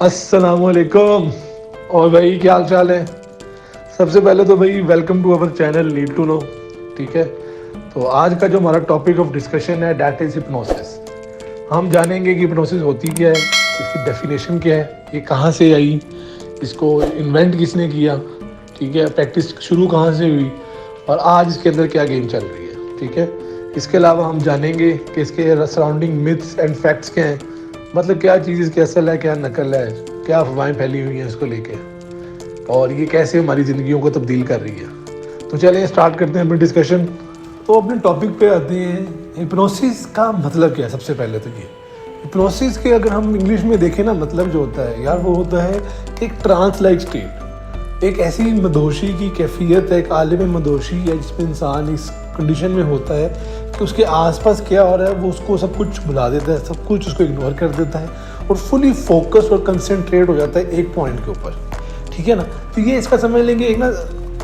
अस्सलामुअलैकुम। और भाई क्या हाल चाल है। सबसे पहले तो भाई welcome to our channel need to know. ठीक है, तो आज का जो हमारा टॉपिक ऑफ डिस्कशन है दैट इज़ हिप्नोसिस। हम जानेंगे कि हिप्नोसिस होती क्या है, इसकी डेफिनेशन क्या है, ये कहाँ से आई, इसको इन्वेंट किसने किया, ठीक है, प्रैक्टिस शुरू कहाँ से हुई और आज इसके अंदर क्या गेम चल रही है। ठीक है, इसके अलावा हम जानेंगे कि इसके सराउंडिंग मिथ्स एंड फैक्ट्स क्या हैं, मतलब क्या चीज़ इसकी असल है, क्या नकल है, क्या अफवाहें फैली हुई हैं इसको लेके, और ये कैसे हमारी ज़िंदगियों को तब्दील कर रही है। तो चलिए स्टार्ट करते हैं अपनी डिस्कशन। तो अपने टॉपिक पे आते हैं, हिप्नोसिस का मतलब क्या है। सबसे पहले तो ये हिप्नोसिस के अगर हम इंग्लिश में देखें ना, मतलब जो होता है यार वो होता है कि एक ट्रांस लाइक स्टेट, एक ऐसी मदोशी की कैफियत है, एक आलिम मदोशी है जिसमें इंसान इस कंडीशन में होता है कि उसके आसपास क्या हो रहा है वो उसको सब कुछ भुला देता है, सब कुछ उसको इग्नोर कर देता है और फुली फोकस और कंसंट्रेट हो जाता है एक पॉइंट के ऊपर। ठीक है ना, तो ये इसका समझ लेंगे एक ना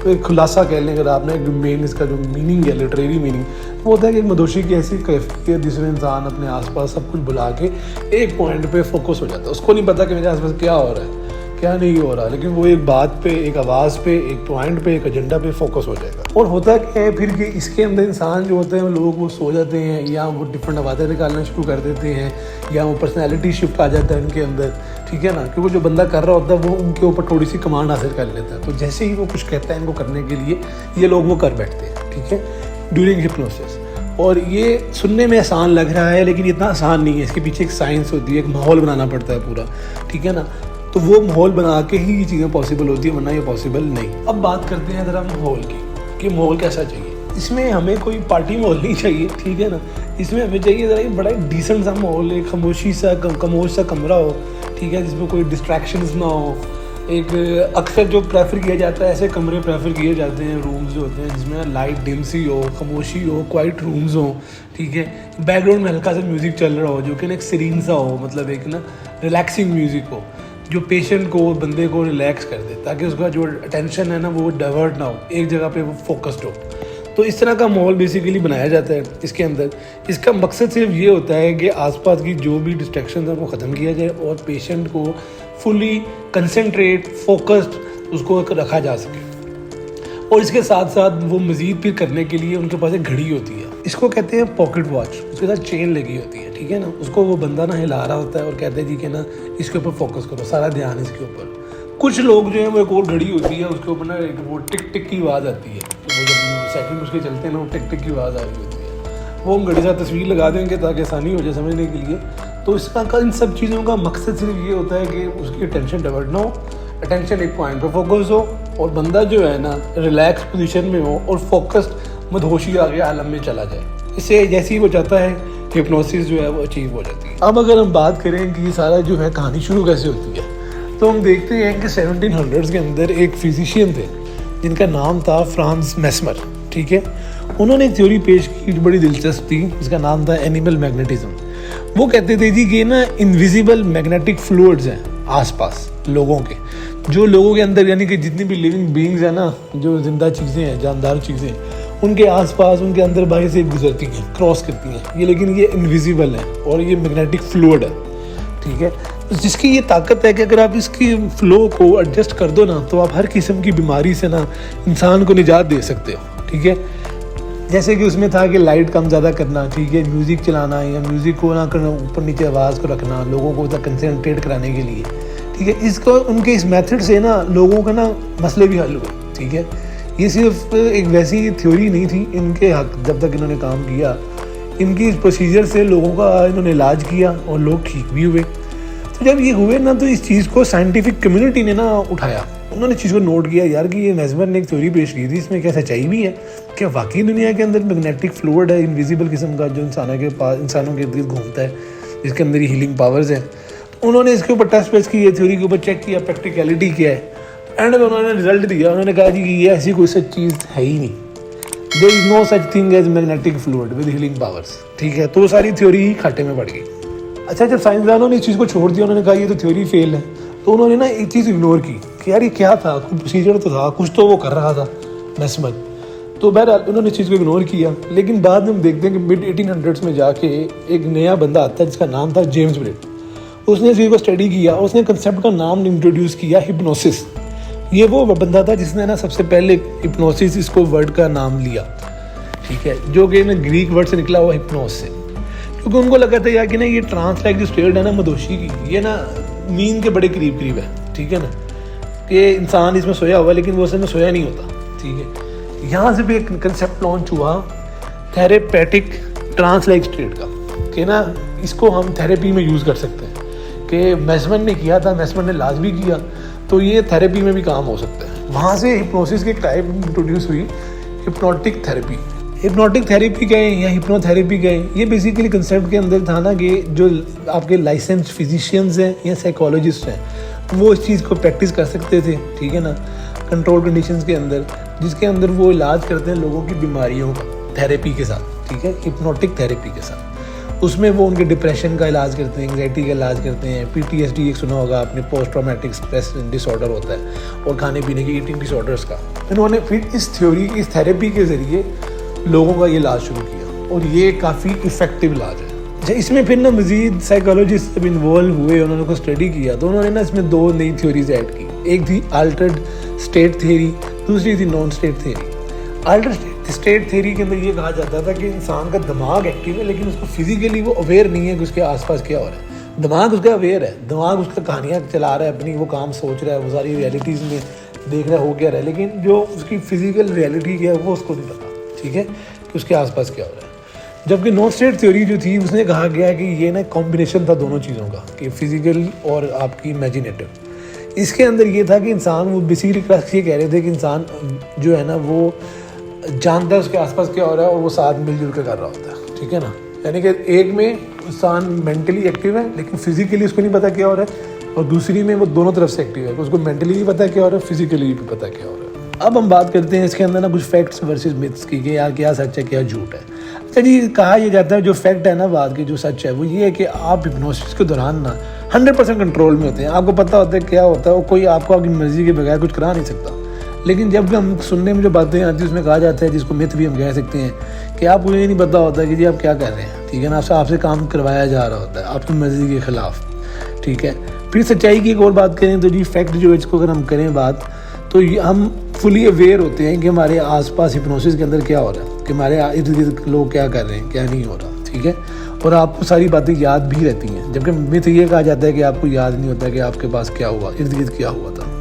एक खुलासा कह लें अगर आपने, एक मेन इसका जो मीनिंग है, लिटरेरी मीनिंग, वो होता है कि एक मदोशी की ऐसी कैफियत जिसमें इंसान अपने आसपास सब कुछ भुला के एक पॉइंट पे फोकस हो जाता है। उसको नहीं पता कि मेरे आसपास क्या हो रहा है क्या नहीं हो रहा, लेकिन वो एक बात पे, एक आवाज़ पे, एक पॉइंट पे, एक एजेंडा पे फोकस हो जाएगा। और होता क्या है फिर कि इसके अंदर इंसान जो होते हैं लोग वो सो जाते हैं या वो डिफरेंट आवाज़ें निकालना शुरू कर देते हैं या वो पर्सनैलिटी शिफ्ट आ जाता है उनके अंदर। ठीक है ना, क्योंकि जो बंदा कर रहा होता है वो उनके ऊपर थोड़ी सी कमांड हासिल कर लेता है, तो जैसे ही वो कुछ कहता है इनको करने के लिए ये लोग वो कर बैठते हैं। ठीक है, ड्यूरिंग हिप्नोसिस। और ये सुनने में आसान लग रहा है लेकिन इतना आसान नहीं है, इसके पीछे एक साइंस होती है, एक माहौल बनाना पड़ता है पूरा। ठीक है ना, तो वो माहौल बना के ही ये चीज़ें पॉसिबल होती है, वरना ये पॉसिबल नहीं। अब बात करते हैं ज़रा माहौल की कि माहौल कैसा चाहिए। इसमें हमें कोई पार्टी माहौल नहीं चाहिए, ठीक है ना, इसमें हमें चाहिए ज़रा बड़ा डिसेंट सा माहौल, एक खामोशी सा खामोश सा कमरा हो, ठीक है, जिसमें कोई डिस्ट्रैक्शंस ना हो। एक अक्सर जो प्रेफर किया जाता है, ऐसे कमरे प्रेफर किए जाते हैं, रूम्स जो होते हैं जिसमें लाइट डिम सी हो, खामोशी हो, क्वाइट रूम्स हो। ठीक है, बैकग्राउंड में हल्का सा म्यूज़िक चल रहा हो जो कि ना एक सीरीन सा हो, मतलब एक ना रिलैक्सिंग म्यूज़िक हो जो पेशेंट को, बंदे को रिलैक्स कर दे, ताकि उसका जो अटेंशन है ना वो डाइवर्ट ना हो, एक जगह पे वो फोकस्ड हो। तो इस तरह का माहौल बेसिकली बनाया जाता है इसके अंदर। इसका मकसद सिर्फ ये होता है कि आसपास की जो भी डिस्ट्रैक्शन है उनको ख़त्म किया जाए और पेशेंट को फुली कंसंट्रेट फोकस्ड उसको रखा जा सके। और इसके साथ साथ वो मज़ीद फिर करने के लिए उनके पास एक घड़ी होती है, इसको कहते हैं पॉकेट वॉच, उसके साथ चेन लगी होती है। ठीक है ना, उसको वो बंदा ना हिला रहा होता है और कहते हैं जी कि ना इसके ऊपर फोकस करो, सारा ध्यान इसके ऊपर। कुछ लोग जो है वो एक और घड़ी होती है, उसके ऊपर ना वो टिक टिक की आवाज़ आती है, तो वो जब सेकंड उसके चलते हैं ना वो टिक टिक की आवाज़ आ रही होती है, वो हम घड़ी साथ तस्वीर लगा देंगे ताकि आसानी हो जाए समझने के लिए। तो इसका इन सब चीज़ों का मकसद सिर्फ ये होता है कि उसकी अटेंशन डाइवर्ट ना हो, अटेंशन एक पॉइंट पर फोकस हो और बंदा जो है ना रिलैक्स पोजीशन में हो और फोकस्ड मदहोशी आगे आलम में चला जाए। इससे जैसे ही वो चाहता है हिप्नोसिस जो है वो अचीव हो जाती है। अब अगर हम बात करें कि सारा जो है कहानी शुरू कैसे होती है, तो हम देखते हैं कि 1700s के अंदर एक फिजिशियन थे जिनका नाम था फ्रांस मेस्मर। ठीक है, उन्होंने एक थ्योरी पेश की जो बड़ी दिलचस्प थी, जिसका नाम था एनिमल मैग्नेटिज्म। वो कहते थे जी कि ना इनविजिबल मैग्नेटिक फ्लूइड्स हैं आसपास लोगों के, जो लोगों के अंदर यानी कि जितनी भी लिविंग बीइंग्स हैं ना, जो जिंदा चीज़ें हैं, जानदार चीज़ें, उनके आसपास उनके अंदर बाहर से गुजरती हैं, क्रॉस करती हैं ये, लेकिन ये इनविजिबल है और ये मैग्नेटिक फ्लूइड है। ठीक है, जिसकी ये ताकत है कि अगर आप इसकी फ़्लो को एडजस्ट कर दो ना तो आप हर किस्म की बीमारी से ना इंसान को निजात दे सकते हो। ठीक है, जैसे कि उसमें था कि लाइट कम ज़्यादा करना, ठीक है, म्यूज़िक चलाना या म्यूज़िक को ना करना, ऊपर नीचे आवाज़ को रखना, लोगों को कंसंट्रेट कराने के लिए। ठीक है, इसको उनके इस मेथड से ना लोगों का ना मसले भी हल हुए। ठीक है, ये सिर्फ एक वैसी थ्योरी नहीं थी, इनके हक जब तक इन्होंने काम किया, इनकी इस प्रोसीजर से लोगों का इन्होंने इलाज किया और लोग ठीक भी हुए। तो जब ये हुए ना तो इस चीज़ को साइंटिफिक कम्युनिटी ने ना उठाया, उन्होंने चीज़ को नोट किया यार कि ये मेस्मर ने एक थ्योरी पेश की थी, इसमें क्या सच्चाई भी है, क्या वाकई दुनिया के अंदर मैग्नेटिक फ्लूइड है इनविजिबल किस्म का जो इंसानों के इर्द गिर्द घूमता है, जिसके अंदर ही हीलिंग पावर्स हैं। तो उन्होंने इसके ऊपर टेस्ट पेश किए, थ्योरी के ऊपर चेक किया प्रैक्टिकलिटी क्या है, एंड में उन्होंने रिजल्ट दिया। उन्होंने कहा जी कि ये ऐसी कोई सच चीज़ है ही नहीं, there is no such thing as magnetic fluid with healing powers. ठीक है, तो सारी थ्योरी ही खाटे में पड़ गई। अच्छा, जब साइंसदानों ने इस चीज़ को छोड़ दिया, उन्होंने कहा ये तो थ्योरी फेल है, तो उन्होंने ना एक चीज़ इग्नोर की कि यार ये क्या था, कुछ प्रोसीजर तो था, कुछ तो वो कर रहा था मेस्मर। तो बहरहाल उन्होंने इस चीज़ को इग्नोर किया। लेकिन बाद में हम देखते हैं कि मिड 1800s में जाके एक नया बंदा आता है जिसका नाम था जेम्स ब्रिट। उसने इस चीज़ को स्टडी किया, उसने कंसेप्ट का नाम इंट्रोड्यूस किया हिप्नोसिस। ये वो बंदा था जिसने ना सबसे पहले हिप्नोसिस इसको वर्ड का नाम लिया, ठीक है, जो कि ना ग्रीक वर्ड से निकला हुआ हिप्नोस से। क्योंकि उनको लगा था यार कि ना ये ट्रांस लाइक जो स्टेट है ना मदोशी की, ये ना नींद के बड़े करीब करीब है, ठीक है ना, कि इंसान इसमें सोया हुआ लेकिन वो असल में सोया नहीं होता, ठीक है। यहाँ से भी एक कंसेप्ट लॉन्च हुआ थेरेपेटिक ट्रांस लाइक स्टेट का, कि ना इसको हम थेरेपी में यूज़ कर सकते हैं, कि मैसमन ने किया था, मैसमन ने इलाज भी किया, तो ये थेरेपी में भी काम हो सकता है। वहाँ से हिप्नोसिस की एक टाइप इंट्रोड्यूस हुई, हिप्नोटिक थेरेपी। हिप्नोटिक थेरेपी गए या हिप्नोथेरेपी गए, ये बेसिकली कंसेप्ट के अंदर था ना कि जो आपके लाइसेंस फिजिशियंस हैं या साइकोलॉजिस्ट हैं वो इस चीज़ को प्रैक्टिस कर सकते थे, ठीक है ना, कंट्रोल कंडीशंस के अंदर, जिसके अंदर वो इलाज करते हैं लोगों की बीमारियों का थेरेपी के साथ, ठीक है, हिप्नोटिक थेरेपी के साथ। उसमें वो उनके डिप्रेशन का इलाज करते हैं, एंग्जाइटी का इलाज करते हैं, PTSD एक सुना होगा आपने, पोस्ट ट्रॉमेटिक स्ट्रेस डिसऑर्डर होता है, और खाने पीने की ईटिंग डिसऑर्डर्स का। इन्होंने फिर इस थेरेपी के ज़रिए लोगों का ये इलाज शुरू किया, और ये काफ़ी इफ़ेक्टिव इलाज है। इसमें फिर ना मज़ीद साइकोलॉजिस्ट जब इन्वॉल्व हुए, उन्होंने को स्टडी किया, तो उन्होंने ना इसमें 2 नई थ्योरीज ऐड की। एक थी अल्टर्ड स्टेट थ्योरी, दूसरी थी non state theory. Altered state theory के अंदर ये कहा जाता था कि इंसान का दिमाग एक्टिव है लेकिन उसको फिजिकली वो अवेयर नहीं है कि उसके आसपास क्या हो रहा है। दिमाग उसका अवेयर है, दिमाग उसका कहानियाँ चला रहा है अपनी, वो काम सोच रहा है, वो सारी रियलिटीज़ में देख रहा है हो क्या रहा है, लेकिन जो उसकी फिजिकल रियलिटी क्या है वो उसको नहीं पता, ठीक है, कि उसके आसपास क्या हो रहा है। जबकि नॉन स्टेट थ्योरी जो थी उसने कहा गया कि ये ना कॉम्बिनेशन था दोनों चीज़ों का, कि फिजिकल और आपकी इमेजिनेटिव। इसके अंदर ये था कि इंसान, वो बेसिकली ये कह रहे थे कि इंसान जो है ना वो जानता है उसके आसपास क्या हो रहा है और वो साथ मिलजुल कर कर रहा होता है, ठीक है ना। यानी कि एक में इंसान मेंटली एक्टिव है लेकिन फिजिकली उसको नहीं पता क्या हो रहा है, और दूसरी में वो दोनों तरफ से एक्टिव है, उसको मेंटली भी पता क्या हो रहा है, फिजिकली भी पता क्या हो रहा है। अब हम बात करते हैं इसके अंदर ना कुछ फैक्ट्स वर्सेस मिथ्स की, कि यार क्या सच है क्या झूठ है। अच्छा जी, कहा यह जाता है जो फैक्ट है ना बात की, जो सच है वो ये है कि आप हिप्नोसिस के दौरान ना 100% कंट्रोल में होते हैं, आपको पता होता है क्या होता है, और कोई आपको आपकी मर्जी के बगैर कुछ करा नहीं सकता। लेकिन जब हम सुनने में जो बातें आती है उसमें कहा जाता है, जिसको मिथ भी हम कह सकते हैं, कि आपको ये नहीं पता होता कि जी आप क्या कर रहे हैं, ठीक है ना, आपसे काम करवाया जा रहा होता है आपकी मर्जी के ख़िलाफ़, ठीक है। फिर सच्चाई की एक और बात करें तो जी फैक्ट जो है, इसको अगर हम करें बात, तो हम फुली अवेयर होते हैं कि हमारे आसपास हिप्नोसिस के अंदर क्या हो रहा है, कि हमारे इर्द गिर्द लोग क्या कर रहे हैं, क्या नहीं हो रहा, ठीक है, और आपको सारी बातें याद भी रहती हैं। जबकि मिथ ये कहा जाता है कि आपको याद नहीं होता कि आपके पास क्या हुआ, इर्द गिर्द क्या हुआ था।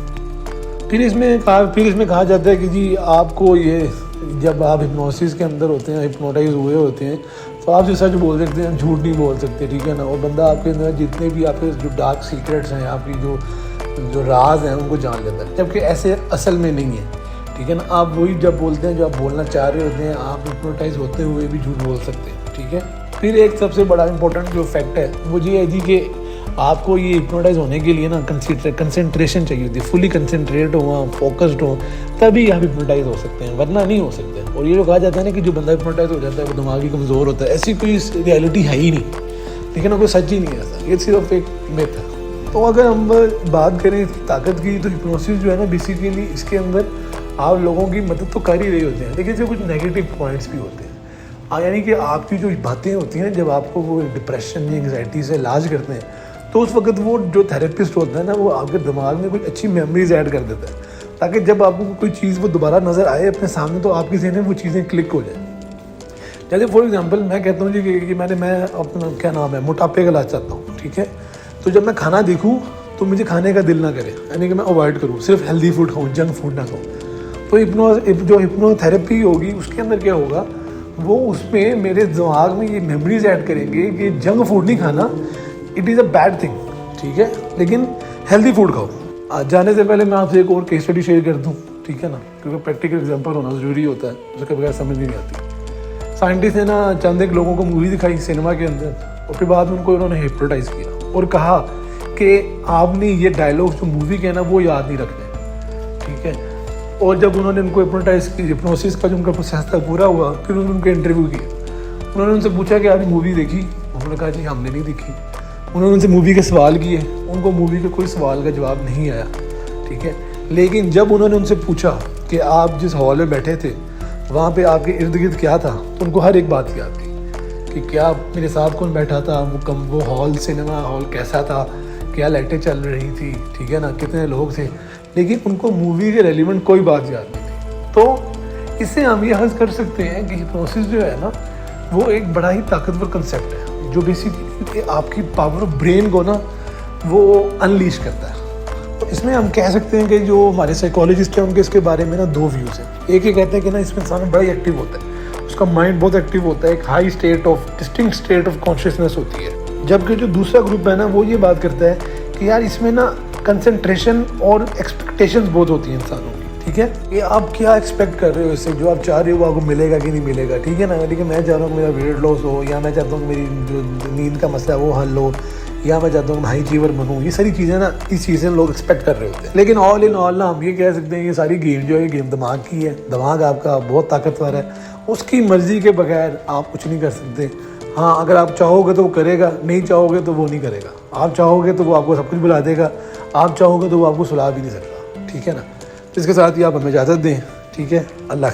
फिर इसमें कहा जाता है कि जी आपको ये, जब आप हिप्नोसिस के अंदर होते हैं, हिप्नोटाइज हुए होते हैं, तो आप जो सच बोल सकते हैं, झूठ नहीं बोल सकते, ठीक है ना। और बंदा आपके अंदर जितने भी आपके जो डार्क सीक्रेट्स हैं, आपकी जो राज हैं, उनको जान लेता है, जबकि ऐसे असल में नहीं है, ठीक है ना। आप वही जब बोलते हैं जो आप बोलना चाह रहे होते हैं, आप हिप्नोटाइज होते हुए भी झूठ बोल सकते हैं, ठीक है। फिर एक सबसे बड़ा इंपॉर्टेंट जो फैक्ट है वो ये है जी कि आपको ये हिप्नोटाइज होने के लिए ना कंसंट्रेशन चाहिए होती है, फुली कंसंट्रेट हो, फोकस्ड हो, तभी आप हिप्नोटाइज हो सकते हैं, वरना नहीं हो सकते। और ये जो कहा जाता है ना कि जो बंदा हिप्नोटाइज हो जाता है वो दिमागी कमज़ोर होता है, ऐसी कोई रियलिटी है ही नहीं, ठीक है ना, कोई सच ही नहीं है ऐसा, ये सिर्फ एक मिथ है। तो अगर हम बात करें इसकी ताकत की, तो हिप्नोसिस जो है ना बेसिकली इसके अंदर आप लोगों की मदद तो कर ही रहे होते हैं, लेकिन इसके कुछ नेगेटिव पॉइंट्स भी होते हैं। यानी कि आपकी जो बातें होती हैं, जब आपको वो डिप्रेशन या एंग्जाइटी से इलाज करते हैं, तो उस वक्त वो जो थेरेपिस्ट होता है ना, वो आपके दिमाग में कुछ अच्छी मेमोरीज ऐड कर देता है, ताकि जब आपको कोई चीज़ वो दोबारा नज़र आए अपने सामने, तो आपके ज़हन में वो चीज़ें क्लिक हो जाए। जैसे फॉर एग्जांपल मैं कहता हूँ जी कि मैं अपना क्या नाम है, मोटापे का इलाज चाहता हूँ, ठीक है। तो जब मैं खाना देखूँ तो मुझे खाने का दिल ना करे, यानी कि मैं अवॉइड करूँ, सिर्फ हेल्दी फूड खाऊँ, जंक फूड ना खाऊँ। तो जो हिप्नोथेरेपी होगी उसके अंदर क्या होगा, वो उसमें मेरे दिमाग में ये मेमोरीज ऐड करेंगे कि जंक फूड नहीं खाना, it is a bad thing, ठीक है, लेकिन हेल्दी फूड खाओ। आज जाने से पहले मैं आपसे एक और केस स्टडी शेयर कर दूं, ठीक है ना, क्योंकि प्रैक्टिकल एग्जांपल होना ज़रूरी होता है, उसके बगैर समझ नहीं आती। साइंटिस्ट ने ना चंद एक लोगों को मूवी दिखाई सिनेमा के अंदर, और फिर बाद में उनको उन्होंने हिप्नोटाइज किया और कहा कि आपने ये डायलॉग जो मूवी के ना वो याद नहीं रखने, ठीक है। और जब उन्होंने उनको हिप्नोटाइज की, हिप्नोसिस का जो उनका प्रोसेस था पूरा हुआ, फिर उन्होंने उनको इंटरव्यू किया। उन्होंने उनसे पूछा कि आपने मूवी देखी, उन्होंने कहा जी हमने नहीं देखी। उन्होंने उनसे मूवी के सवाल किए, उनको मूवी के कोई सवाल का जवाब नहीं आया, ठीक है। लेकिन जब उन्होंने उनसे पूछा कि आप जिस हॉल में बैठे थे वहाँ पे आपके इर्द गिर्द क्या था, तो उनको हर एक बात याद थी, कि क्या मेरे साथ कौन बैठा था, वो हॉल, सिनेमा हॉल कैसा था, क्या लाइटें चल रही थी, ठीक है ना, कितने लोग थे, लेकिन उनको मूवी के रेलिवेंट कोई बात याद नहीं थी। तो इससे हम ये हर्ज कर सकते हैं कि हिप्नोसिस जो है ना वो एक बड़ा ही ताकतवर कंसेप्ट है जो बेसिकली आपकी पावर ऑफ ब्रेन को ना वो अनलीश करता है। तो इसमें हम कह सकते हैं कि जो हमारे साइकोलॉजिस्ट हैं उनके इसके बारे में ना दो व्यूज़ हैं। एक ये कहते हैं कि ना इसमें इंसान बड़ा ही एक्टिव होता है, उसका माइंड बहुत एक्टिव होता है, एक high state of distinct state of consciousness होती है। जबकि जो दूसरा ग्रुप है ना वो ये बात करता है कि यार इसमें ना कंसंट्रेशन और एक्सपेक्टेशंस बहुत होती हैं इंसानों की, ठीक है, कि आप क्या एक्सपेक्ट कर रहे हो इससे, जो आप चाह रहे हो वो आपको मिलेगा कि नहीं मिलेगा, ठीक है ना। लेकिन मैं चाह रहा हूँ मेरा वेट लॉस हो, या मैं चाहता हूँ मेरी जो नींद का मसला है वो हल हो, या मैं चाहता हूँ हाई अचीवर बनूँ, ये सारी चीज़ें ना इस चीज़ें लोग एक्सपेक्ट कर रहे होते हैं। लेकिन ऑल इन ऑल ना हम ये कह सकते हैं ये सारी गेम जो है ये गेम दिमाग की है। दिमाग आपका बहुत ताकतवर है, उसकी मर्ज़ी के बगैर आप कुछ नहीं कर सकते। हाँ, अगर आप चाहोगे तो वो करेगा, नहीं चाहोगे तो वो नहीं करेगा। आप चाहोगे तो वो आपको सब कुछ बुला देगा, आप चाहोगे तो वो आपको सुला भी नहीं सकता, ठीक है ना। तो इसके साथ ही आप हमें इजाज़त दें, ठीक है। अल्लाह।